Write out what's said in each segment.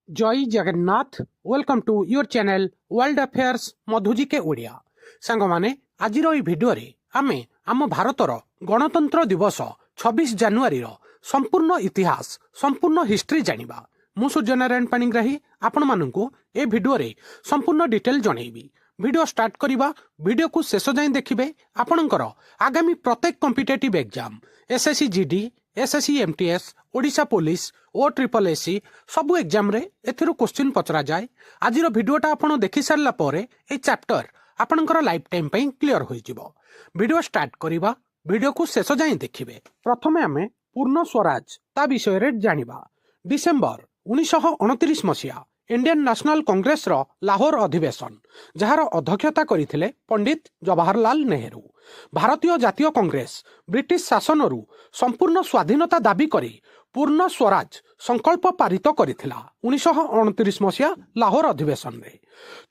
जय Jagannath welcome to your channel world affairs मधुजी के ओडिया सांग माने आजिर ई भिडियो रे आमे आम भारतर गणतंत्र दिवस 26 जनवरी रो संपूर्ण इतिहास संपूर्ण हिस्ट्री जानिबा। मु सूर्यनारायण पाणिग्राही आपण माननकु ए भिडियो रे संपूर्ण डिटेल जणैबी। वीडियो स्टार्ट करिबा, वीडियो को शेष जाए देखिबे आपणकर आगामी प्रत्येक competitive exam SSC GD SSC MTS Odisha police O triple SC सबु एग्जाम रे एथिरो क्वेश्चन पचरा जाए। आजिर वीडियोटा आपण देखि सारला परे ए चैप्टर आपणकर लाइफ टाइम पई क्लियर होई जिवो। वीडियो स्टार्ट करिबा, वीडियो को शेष जाए देखिबे। प्रथमे आमे पूर्ण स्वराज ता विषय रे जानिबा। डिसेंबर 1929 मसिया इंडियन नेशनल कांग्रेस रो लाहौर अधिवेशन जहार अध्यक्षता करिथिले पंडित जवाहरलाल नेहरू। भारतीय जातीय कांग्रेस ब्रिटिश शासनरु संपूर्ण स्वाधीनता दाबी करी पूर्ण स्वराज संकल्प पारित करिथिला 1929 मसिया लाहौर अधिवेशन रे।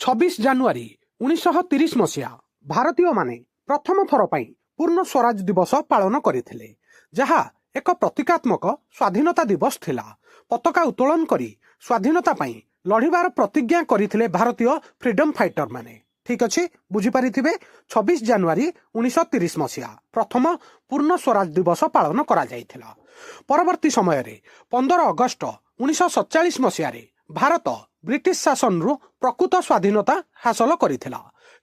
26 जनवरी 1930 मसिया भारतीय माने प्रथम थर पई पूर्ण स्वराज दिवस पालन करिथिले, जहा एक प्रतीकात्मक स्वाधीनता दिवस थिला। पताका उत्तोलन करी स्वाधीनता पई लड़िबार प्रतिज्ञा करथिले भारतीय फ्रीडम फाइटर माने। ठीक अच्छे, बुझी पारिथिबे 26 जनवरी 1930 मसिया प्रथम पूर्ण स्वराज दिवस पालन करा जायथिला। परवर्ती समय रे 15 अगस्त 1947 मसिया रे भारत ब्रिटिश शासन रु प्रकृत स्वाधीनता हासिल करिथिला,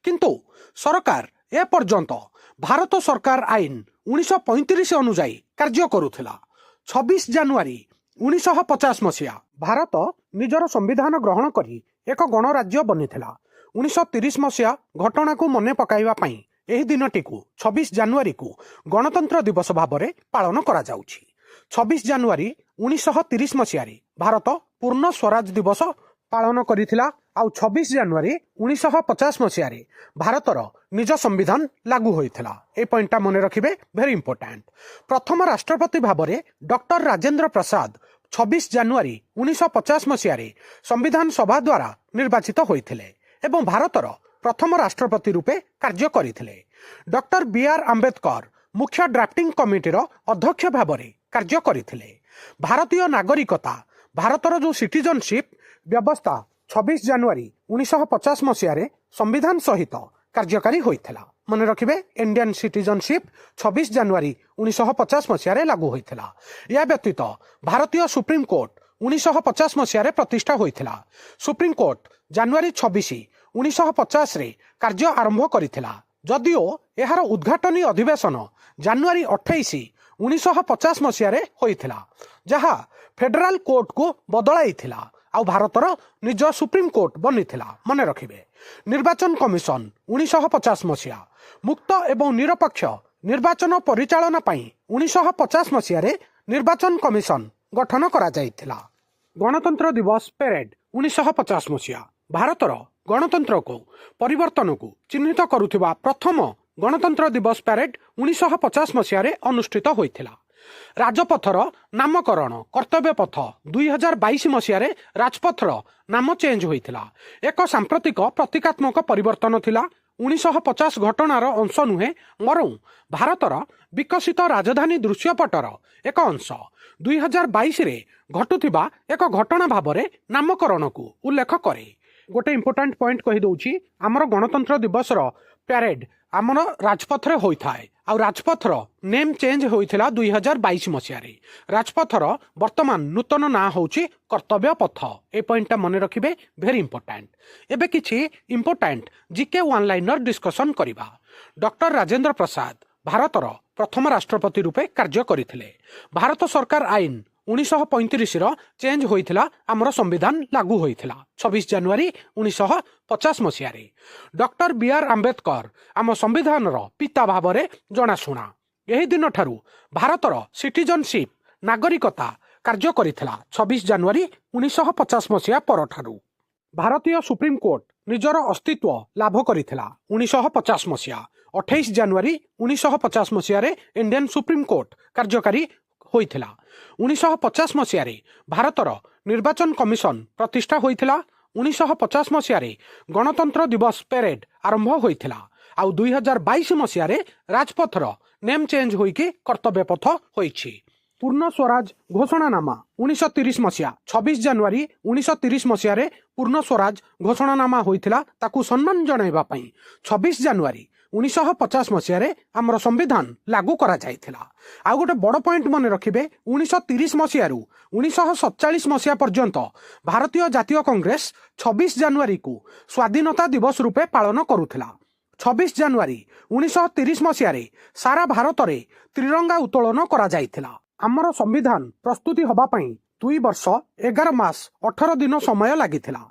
किंतु सरकार ए पर्यंत भारत सरकार आईन 1935 अनुसार कार्य करुथिला। 26 जनवरी 1950 मसिया भारत निजर संविधान ग्रहण करी एक गणराज्य बनिथिला। 1930 मसिया घटना को मने पकाइबा पई एही दिनटी को 26 जनवरी को गणतंत्र दिवस भाबरे पालन करा जाउछि। 26 जनवरी 1930 मसिया रे भारत पूर्ण स्वराज दिवस पालन करिथिला। आउ 26 जनवरी 1950 मसिया रे भारतर निज संविधान लागू होइथिला। ए पॉइंटटा मने रखिबे, वेरी इंपोर्टेंट। प्रथम राष्ट्रपति भाबरे डॉक्टर राजेंद्र प्रसाद 26 जनवरी 1950 मसिया रे संविधान सभा द्वारा निर्वाचित होइथिले एवं भारतर प्रथम राष्ट्रपति रूपे कार्य करिथिले। डॉक्टर बीआर आंबेडकर मुख्य ड्राफ्टिंग कमिटीर अध्यक्ष भाबरे कार्य करिथिले। भारतीय नागरिकता भारतर जो सिटीजनशिप व्यवस्था 26 जनवरी 1950 मसिया रे संविधान सहित कार्यकारी होइथिला। मने रखिबे, इंडियन सिटीजनशिप 26 जनवरी 1950 मसिया रे लागू होइथिला। या व्यतीत भारतीय सुप्रीम कोर्ट 1950 मसिया रे प्रतिष्ठा होइथिला। सुप्रीम कोर्ट जनवरी 26 1950 रे कार्य आरंभ करिथिला, जदिओ एहार उद्घाटनी अधिवेशन जनवरी 28 1950 मसिया रे होइथिला, जहा फेडरल कोर्ट को बदलाइथिला आउ भारतर निज सुप्रीम कोर्ट बनिथिला। मने रखिबे, निर्वाचन कमिशन 1950 मसिया मुक्त एवं निरपेक्ष निर्वाचन परिचालना पई 1950 मसिया रे निर्वाचन कमिशन गठन करा जायथिला। गणतंत्र दिवस पेरेड 1950 मसिया भारतर गणतंत्र को परिवर्तन को चिन्हित करुथिबा प्रथम गणतंत्र दिवस पेरेड 1950 मसिया रे अनुष्ठित होइथिला। राजपथर नामकरण कर्तव्य पथ 2022 मसिया रे राजपथर नाम चेंज होइथिला। एक सांप्रतिक प्रतीकात्मक परिवर्तन थिला। 1950 घटनार अंश नुहे मरौ भारतर विकसित राजधानी दृश्यपटर एक अंश 2022 रे घटुथिबा एक घटना भाबरे नामकरण को उल्लेख करे। गोटे इंपोर्टेंट पॉइंट कहि दउछि, हमर गणतंत्र दिवस रो पैरेड हमर राजपथ रे होइथाय आ राजपथर नेम चेंज होइथिला 2022 मसिया रे। राजपथर वर्तमान नूतन ना होउछि कर्तव्य पथ। ए पॉइंटटा मने रखिबे, वेरी इंपोर्टेंट। एबे किछि important GK one liner discussion करिबा। डॉक्टर राजेंद्र प्रसाद भारतर प्रथम राष्ट्रपति रूपे कार्य करिथिले। भारत सरकार आईन 1935 रो चेंज होइथिला, हमर संविधान लागू होइथिला 26 जनवरी 1950 मसिया रे। डॉक्टर बीआर आंबेडकर आम संविधान रो पिता भाबरे जनाशुना। एही दिन ठारू भारतर सिटीजनशिप नागरिकता कार्य करिथिला 26 जनवरी 1950 मसिया परठारू। भारतीय सुप्रीम कोर्ट निजर अस्तित्व लाभ करिथिला 1950 मसिया। 28 जनवरी 1950 मसिया रे इंडियन सुप्रीम कोर्ट कार्यकारी होइथिला। 1950 मसिया रे भारतर निर्वाचन कमिशन प्रतिष्ठा होइथिला। 1950 मसिया रे गणतंत्र दिवस पेरेड आरंभ होइथिला। आउ 2022 मसिया रे राजपथर नेम चेंज होइके कर्तव्य पथ होइछि। ପୂର୍ଣ୍ଣ ସ୍ୱରାଜ ଘୋଷଣାନାମା 1930 ମସିହା 26 ଜାନୁଆରୀ 1930 ମସିହାରେ ପୂର୍ଣ୍ଣ ସ୍ୱରାଜ ଘୋଷଣାନାମା ହୋଇଥିଲା। ତାକୁ ସମ୍ମାନ ଜଣାଇବା ପାଇଁ 26 ଜାନୁଆରୀ 1950 ମସିହାରେ ଆମର ସମ୍ବିଧାନ ଲାଗୁ କରାଯାଇଥିଲା। ଆଉ ଗୋଟେ ବଡ଼ ପଏଣ୍ଟ ମନେ ରଖିବେ, 1930 ମସିହାରୁ 1947 ମସିହା ପର୍ଯ୍ୟନ୍ତ ଭାରତୀୟ ଜାତୀୟ କଂଗ୍ରେସ 26 ଜାନୁଆରୀକୁ ସ୍ୱାଧୀନତା ଦିବସ ରୂପେ ପାଳନ କରୁଥିଲା। 26 ଜାନୁଆରୀ 1930 ମସିହାରେ ସାରା ଭାରତରେ ତ୍ରିରଙ୍ଗା ଉତ୍ତୋଳନ କରାଯାଇଥିଲା। ଆମର ସମ୍ବିଧାନ ପ୍ରସ୍ତୁତି ହେବା ପାଇଁ 2 ବର୍ଷ 11 ମାସ 18 ଦିନ ସମୟ ଲାଗିଥିଲା।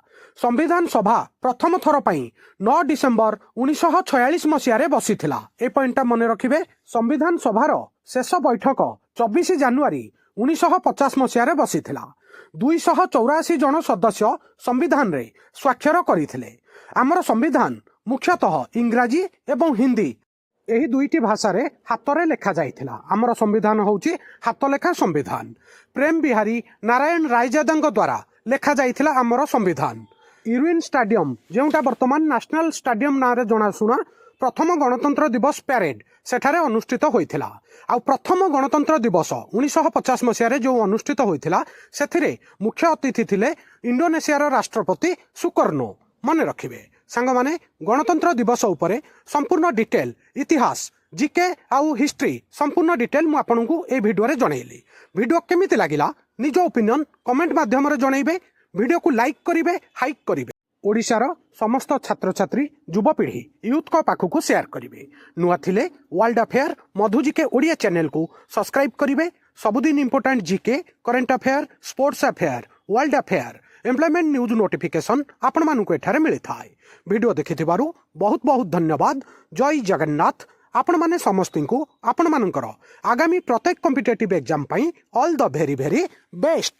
ସମ୍ବିଧାନ ସଭା ପ୍ରଥମ ଥର ପାଇଁ 9 ଡିସେମ୍ବର 1946 ମସିହାରେ ବସିଥିଲା। ଏ ପଏଣ୍ଟଟା ମନେ ରଖିବେ। ସମ୍ବିଧାନ ସଭାର ଶେଷ ବୈଠକ 24 ଜାନୁଆରୀ 1950 ମସିହାରେ ବସିଥିଲା। 284 ଜଣ ସଦସ୍ୟ ସମ୍ବିଧାନରେ ସ୍ୱାକ୍ଷର କରିଥିଲେ। ଆମର ସମ୍ବିଧାନ ମୁଖ୍ୟତଃ ଇଂରାଜୀ ଏବଂ ହିନ୍ଦୀ ଏହି ଦୁଇଟି ଭାଷାରେ ହାତରେ ଲେଖାଯାଇଥିଲା। ଆମର ସମ୍ବିଧାନ ହେଉଛି ହାତଲେଖା ସମ୍ବିଧାନ। ପ୍ରେମ ବିହାରୀ ନାରାୟଣ ରାୟଜାଦାଙ୍କ ଦ୍ୱାରା ଲେଖାଯାଇଥିଲା ଆମର ସମ୍ବିଧାନ। ଇରୱିନ୍ ଷ୍ଟାଡିୟମ, ଯେଉଁଟା ବର୍ତ୍ତମାନ ନ୍ୟାସନାଲ ଷ୍ଟାଡିୟମ ନାଁରେ ଜଣାଶୁଣା, ପ୍ରଥମ ଗଣତନ୍ତ୍ର ଦିବସ ପ୍ୟାରେଡ୍ ସେଠାରେ ଅନୁଷ୍ଠିତ ହୋଇଥିଲା। ଆଉ ପ୍ରଥମ ଗଣତନ୍ତ୍ର ଦିବସ 1950 ମସିହାରେ ଯେଉଁ ଅନୁଷ୍ଠିତ ହୋଇଥିଲା, ସେଥିରେ ମୁଖ୍ୟ ଅତିଥି ଥିଲେ ଇଣ୍ଡୋନେସିଆର ରାଷ୍ଟ୍ରପତି ସୁକର୍ଣ୍ଣୋ। ମନେ ରଖିବେ ସାଙ୍ଗମାନେ, ଗଣତନ୍ତ୍ର ଦିବସ ଉପରେ ସମ୍ପୂର୍ଣ୍ଣ ଡିଟେଲ ଇତିହାସ, ଜିକେ ଆଉ ହିଷ୍ଟ୍ରି ସମ୍ପୂର୍ଣ୍ଣ ଡିଟେଲ ମୁଁ ଆପଣଙ୍କୁ এই ଭିଡ଼ିଓରେ ଜଣେଇଲି। ଭିଡ଼ିଓ କେମିତି ଲାଗିଲା ନିଜ ଓପିନିଅନ କମେଣ୍ଟ ମାଧ୍ୟମରେ ଜଣେଇବେ। ଭିଡ଼ିଓକୁ ଲାଇକ୍ କରିବେ, ହାଇକ୍ କରିବେ। ଓଡ଼ିଶାର ସମସ୍ତ ଛାତ୍ରଛାତ୍ରୀ ଯୁବପିଢ଼ି ୟୁଥଙ୍କ ପାଖକୁ ସେୟାର କରିବେ। ନୂଆ ଥିଲେ ୱାର୍ଲଡ ଆଫେୟାର ମଧୁ ଜିକେ ଓଡ଼ିଆ ଚ୍ୟାନେଲକୁ ସବସ୍କ୍ରାଇବ କରିବେ। ସବୁଦିନ important GK, current affair, sports affair, world affair, employment news notification ଆପଣମାନଙ୍କୁ ଏଠାରେ ମିଳିଥାଏ। ଭିଡ଼ିଓ ଦେଖିଥିବାରୁ ବହୁତ ବହୁତ ଧନ୍ୟବାଦ। ଜୟ ଜଗନ୍ନାଥ। ଆପଣମାନେ ସମସ୍ତଙ୍କୁ ଆପଣମାନଙ୍କର ଆଗାମୀ ପ୍ରତ୍ୟେକ କମ୍ପିଟେଟିଭ୍ ଏକ୍ଜାମ୍ ପାଇଁ all the very very best.